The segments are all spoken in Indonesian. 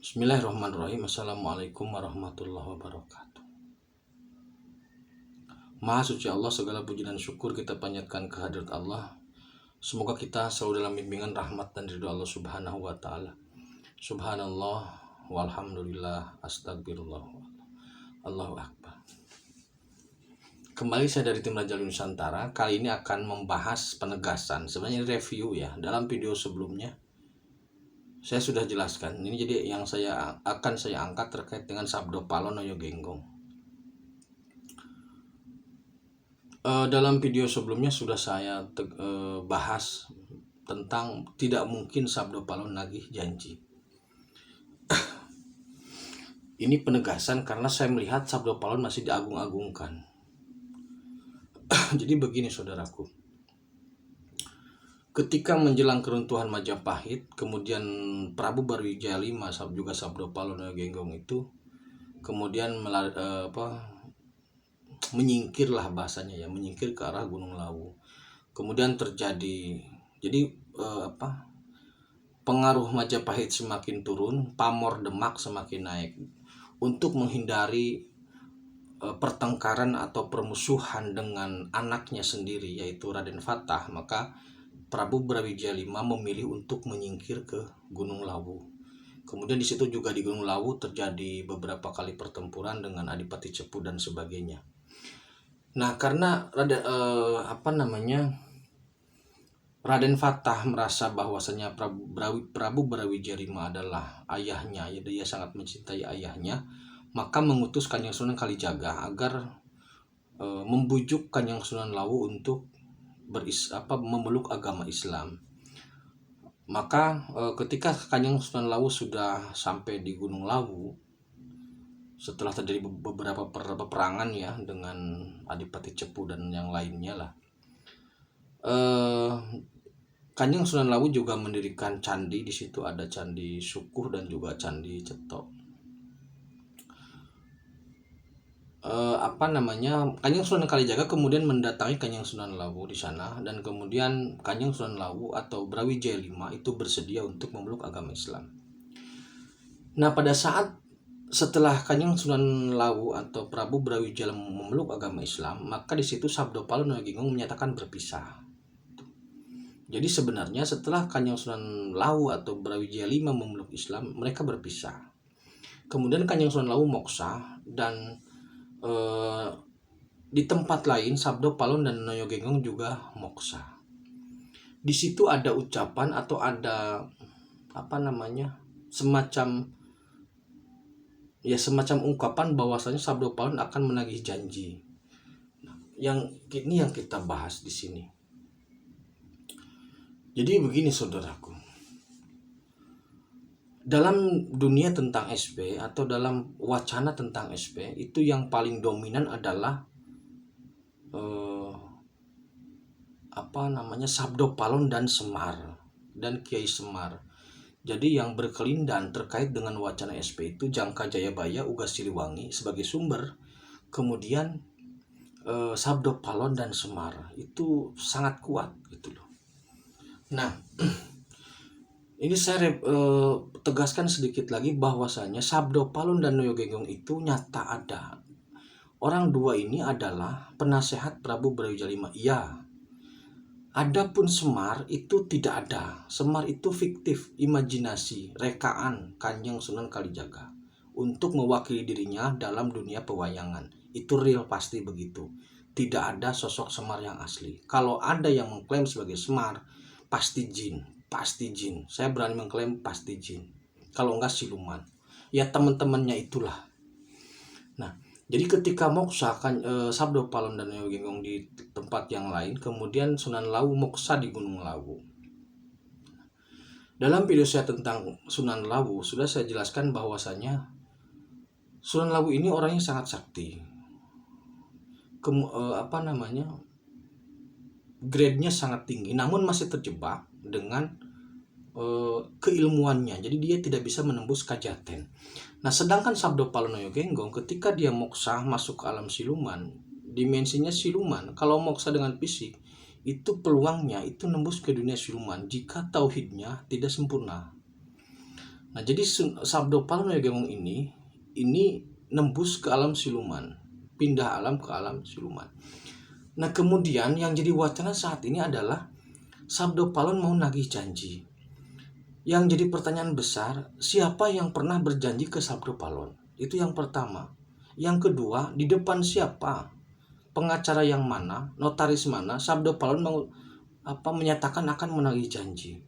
Bismillahirrahmanirrahim. Assalamualaikum warahmatullahi wabarakatuh. Maha suci Allah, segala puji dan syukur kita panjatkan kehadirat Allah. Semoga kita selalu dalam bimbingan rahmat dan ridho Allah subhanahu wa ta'ala. Subhanallah walhamdulillah astagfirullah Allahu akbar. Kembali saya dari tim Raja Nusantara. Kali ini akan membahas penegasan. Sebenarnya review ya. Dalam video sebelumnya saya sudah jelaskan. Ini jadi yang saya angkat terkait dengan Sabdo Palon Noyo Genggong. Dalam video sebelumnya sudah saya bahas tentang tidak mungkin Sabdo Palon nagih janji. Ini penegasan karena saya melihat Sabdo Palon masih diagung-agungkan. Jadi begini saudaraku. Ketika menjelang keruntuhan Majapahit, kemudian Prabu Barwijaya V juga Sabdo Palon Noyo Genggong itu kemudian menyingkirlah bahasanya ya, menyingkir ke arah Gunung Lawu. Kemudian terjadi pengaruh Majapahit semakin turun, pamor Demak semakin naik. Untuk menghindari pertengkaran atau permusuhan dengan anaknya sendiri yaitu Raden Fatah, maka Prabu Brawijaya V memilih untuk menyingkir ke Gunung Lawu. Kemudian di situ juga di Gunung Lawu terjadi beberapa kali pertempuran dengan Adipati Cepu dan sebagainya. Nah, karena Raden Fatah merasa bahwasanya Prabu Brawijaya V adalah ayahnya, ya dia sangat mencintai ayahnya, maka mengutus Kanjeng Sunan Kalijaga agar membujuk Kanjeng Sunan Lawu untuk memeluk agama Islam. Maka ketika Kanjeng Sunan Lawu sudah sampai di Gunung Lawu, setelah terjadi beberapa peperangan ya dengan Adipati Cepu dan yang lainnya lah, Kanjeng Sunan Lawu juga mendirikan candi. Di situ ada Candi Sukuh dan juga Candi Cetok. Kanjeng Sunan Kalijaga kemudian mendatangi Kanjeng Sunan Lawu di sana, dan kemudian Kanjeng Sunan Lawu atau Brawijaya V itu bersedia untuk memeluk agama Islam. Nah, pada saat setelah Kanjeng Sunan Lawu atau Prabu Brawijaya memeluk agama Islam, maka di situ Sabdo Palon Noyo Genggong menyatakan berpisah. Jadi sebenarnya setelah Kanjeng Sunan Lawu atau Brawijaya V memeluk Islam, mereka berpisah. Kemudian Kanjeng Sunan Lawu moksa, dan di tempat lain Sabdo Palon dan Noyo Genggong juga moksa. Di situ ada ucapan atau ada semacam ungkapan bahwasanya Sabdo Palon akan menagih janji. Yang kita bahas di sini. Jadi begini saudaraku. Dalam dunia tentang SP atau dalam wacana tentang SP itu yang paling dominan adalah Sabdo Palon dan Semar dan Kiai Semar. Jadi yang berkelindan terkait dengan wacana SP itu Jangka Jayabaya, Uga Siliwangi sebagai sumber, kemudian Sabdo Palon dan Semar itu sangat kuat gitu loh. Nah, ini saya tegaskan sedikit lagi bahwasanya Sabdo Palon dan Noyo Genggong itu nyata ada. Orang dua ini adalah penasehat Prabu Brawijaya V. Iya. Adapun Semar itu tidak ada. Semar itu fiktif, imajinasi, rekaan Kanjeng Sunan Kalijaga untuk mewakili dirinya dalam dunia pewayangan. Itu real, pasti begitu. Tidak ada sosok Semar yang asli. Kalau ada yang mengklaim sebagai Semar, pasti jin. Saya berani mengklaim pasti jin. Kalau enggak siluman. Ya teman-temannya itulah. Nah, jadi ketika moksa Sabdo Palon dan Noyo Genggong di tempat yang lain, kemudian Sunan Lawu moksa di Gunung Lawu. Dalam video saya tentang Sunan Lawu sudah saya jelaskan bahwasanya Sunan Lawu ini orangnya sangat sakti. Grade-nya sangat tinggi, namun masih terjebak dengan keilmuannya. Jadi dia tidak bisa menembus kajaten. Nah, sedangkan Sabdo Palon Noyo Genggong ketika dia moksa masuk ke alam siluman, dimensinya siluman. Kalau moksa dengan fisik, itu peluangnya itu nembus ke dunia siluman jika tauhidnya tidak sempurna. Nah, jadi Sabdo Palon Genggong ini nembus ke alam siluman, pindah alam ke alam siluman. Nah, kemudian yang jadi wacana saat ini adalah Sabdo Palon mau nagih janji. Yang jadi pertanyaan besar, siapa yang pernah berjanji ke Sabdo Palon? Itu yang pertama. Yang kedua, di depan siapa? Pengacara yang mana? Notaris mana? Sabdo Palon menyatakan akan menagih janji.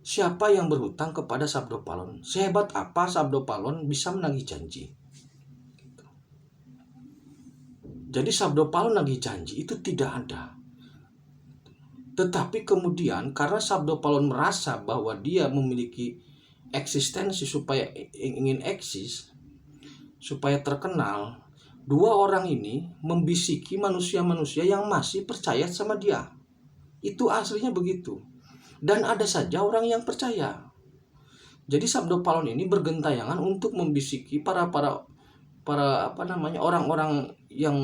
Siapa yang berhutang kepada Sabdo Palon? Sehebat apa Sabdo Palon bisa menagih janji? Jadi Sabdo Palon nagih janji itu tidak ada. Tetapi kemudian karena Sabdo Palon merasa bahwa dia memiliki eksistensi supaya ingin eksis, supaya terkenal, dua orang ini membisiki manusia-manusia yang masih percaya sama dia. Itu aslinya begitu. Dan ada saja orang yang percaya. Jadi Sabdo Palon ini bergentayangan untuk membisiki para orang-orang yang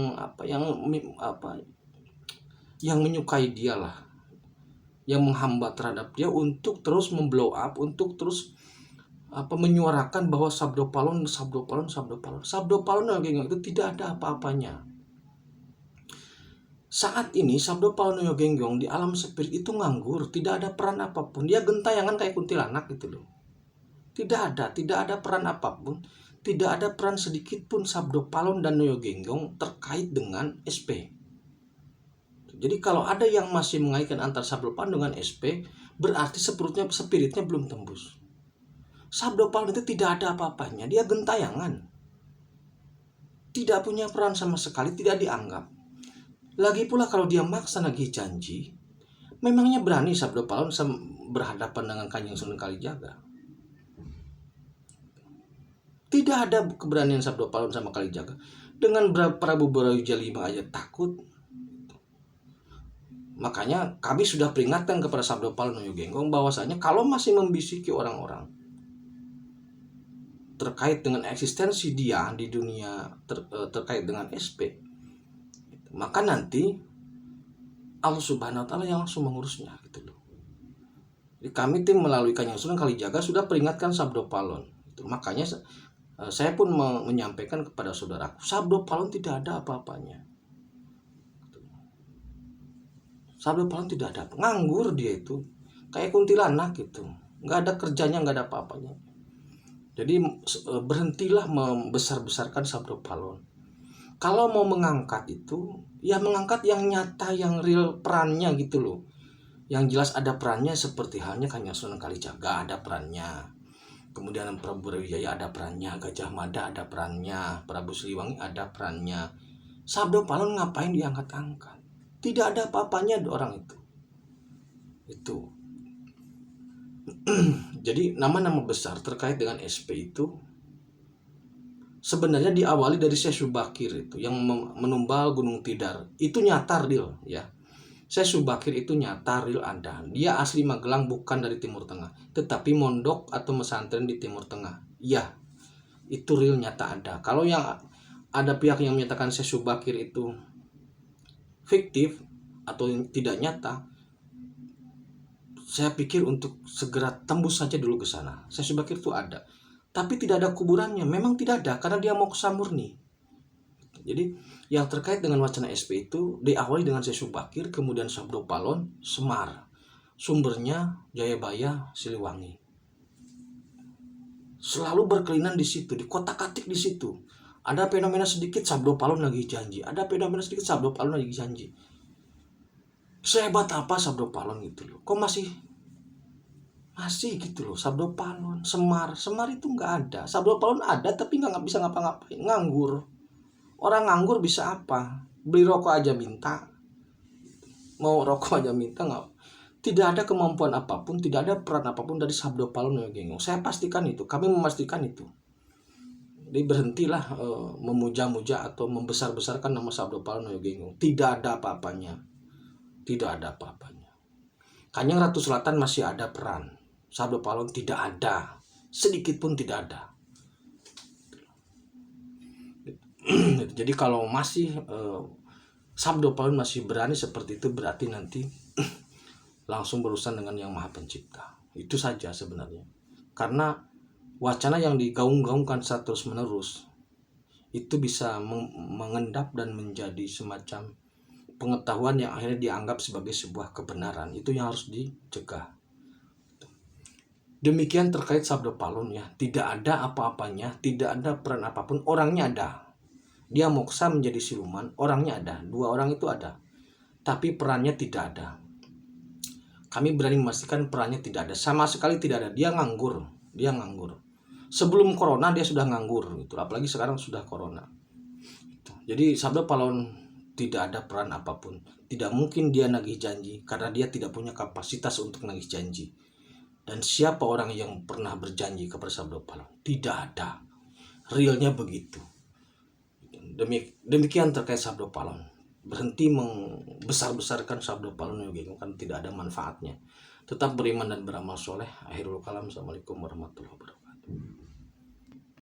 menyukai dia lah, yang menghambat terhadap dia untuk terus memblow up, untuk terus menyuarakan bahwa Sabdo Palon itu tidak ada apa-apanya. Saat ini Sabdo Palon Genggong di alam spirit itu nganggur, tidak ada peran apapun. Dia gentayangan kayak kuntilanak gitu loh. Tidak ada peran apapun, tidak ada peran sedikit pun Sabdo Palon dan Noyo Genggong terkait dengan SP. Jadi kalau ada yang masih mengaitkan antara Sabdo Palon dengan SP, berarti spiritnya belum tembus. Sabdo Palon itu tidak ada apa-apanya, dia gentayangan. Tidak punya peran sama sekali, tidak dianggap. Lagi pula kalau dia maksa nagih janji, memangnya berani Sabdo Palon berhadapan dengan Kanjeng Sunan Kalijaga? Tidak ada keberanian Sabdo Palon sama Kalijaga. Dengan Prabu Brawijaya V aja takut. Makanya kami sudah peringatkan kepada Sabdo Palon Noyo Genggong bahwasanya kalau masih membisiki orang-orang terkait dengan eksistensi dia di dunia terkait dengan SP, maka nanti Allah Subhanahu wa taala yang langsung mengurusnya gitu loh. Jadi kami tim melalui Kanjeng Sunan Kalijaga sudah peringatkan Sabdo Palon. Makanya saya pun menyampaikan kepada saudaraku, Sabdo Palon tidak ada apa-apanya. Sabdo Palon tidak ada, nganggur dia itu, kayak kuntilanak gitu, nggak ada kerjanya, nggak ada apa-apanya. Jadi berhentilah membesar-besarkan Sabdo Palon. Kalau mau mengangkat itu, ya mengangkat yang nyata, yang real perannya gitu loh. Yang jelas ada perannya seperti halnya Kanjeng Sunan Kalijaga ada perannya. Kemudian Prabu Brawijaya ada perannya, Gajah Mada ada perannya, Prabu Siliwangi ada perannya. Sabdo Palon ngapain diangkat-angkat? Tidak ada apa-apanya orang itu. Itu. Jadi nama-nama besar terkait dengan SP itu sebenarnya diawali dari Syekh Subakir itu yang menumbal Gunung Tidar. Itu nyata real ya. Syekh Subakir itu nyata real ada. Dia asli Magelang, bukan dari Timur Tengah, tetapi mondok atau pesantren di Timur Tengah. Iya, itu real nyata ada. Kalau yang ada pihak yang menyatakan Syekh Subakir itu fiktif atau tidak nyata, saya pikir untuk segera tembus saja dulu ke sana. Syekh Subakir itu ada, tapi tidak ada kuburannya. Memang tidak ada karena dia mau ke Samurni. Jadi yang terkait dengan wacana SP itu diawali dengan Syekh Subakir, kemudian Sabdo Palon, Semar. Sumbernya Jayabaya, Siliwangi. Selalu berkelinan di situ, di kotak-katik di situ. Ada fenomena sedikit Sabdo Palon lagi janji, ada fenomena sedikit Sabdo Palon lagi janji. Sehebat apa Sabdo Palon gitu loh. Kok masih gitu loh. Sabdo Palon, Semar itu nggak ada. Sabdo Palon ada tapi nggak bisa ngapa-ngapain, nganggur. Orang nganggur bisa apa? Beli rokok aja minta. Mau rokok aja minta nggak? Tidak ada kemampuan apapun, tidak ada peran apapun dari Sabdo Palon Noyo Genggong. Saya pastikan itu, kami memastikan itu. Jadi berhentilah memuja-muja atau membesar-besarkan nama Sabdo Palon Noyo Genggong. Tidak ada apa-apanya. Tidak ada apa-apanya. Kanjeng Ratu Selatan masih ada peran. Sabdo Palon tidak ada. Sedikit pun tidak ada. Jadi kalau masih Sabdo Palon masih berani seperti itu, berarti nanti langsung berurusan dengan Yang Maha Pencipta. Itu saja sebenarnya. Karena wacana yang digaung-gaungkan secara terus-menerus itu bisa mengendap dan menjadi semacam pengetahuan yang akhirnya dianggap sebagai sebuah kebenaran. Itu yang harus dicegah. Demikian terkait Sabda Palun ya, tidak ada apa-apanya, tidak ada peran apapun, orangnya ada. Dia moksa menjadi siluman, orangnya ada, 2 orang itu ada, tapi perannya tidak ada. Kami berani memastikan perannya tidak ada, sama sekali tidak ada. Dia nganggur, dia nganggur. Sebelum corona dia sudah nganggur, gitu. Apalagi sekarang sudah corona. Jadi Sabda Palun tidak ada peran apapun. Tidak mungkin dia nagih janji karena dia tidak punya kapasitas untuk nagih janji. Dan siapa orang yang pernah berjanji kepada Sabda Palun? Tidak ada. Realnya begitu. Demikian terkait Sabda Palun. Berhenti membesar-besarkan Sabda Palun kan tidak ada manfaatnya. Tetap beriman dan beramal soleh. Akhirul kalam. Assalamualaikum warahmatullahi wabarakatuh.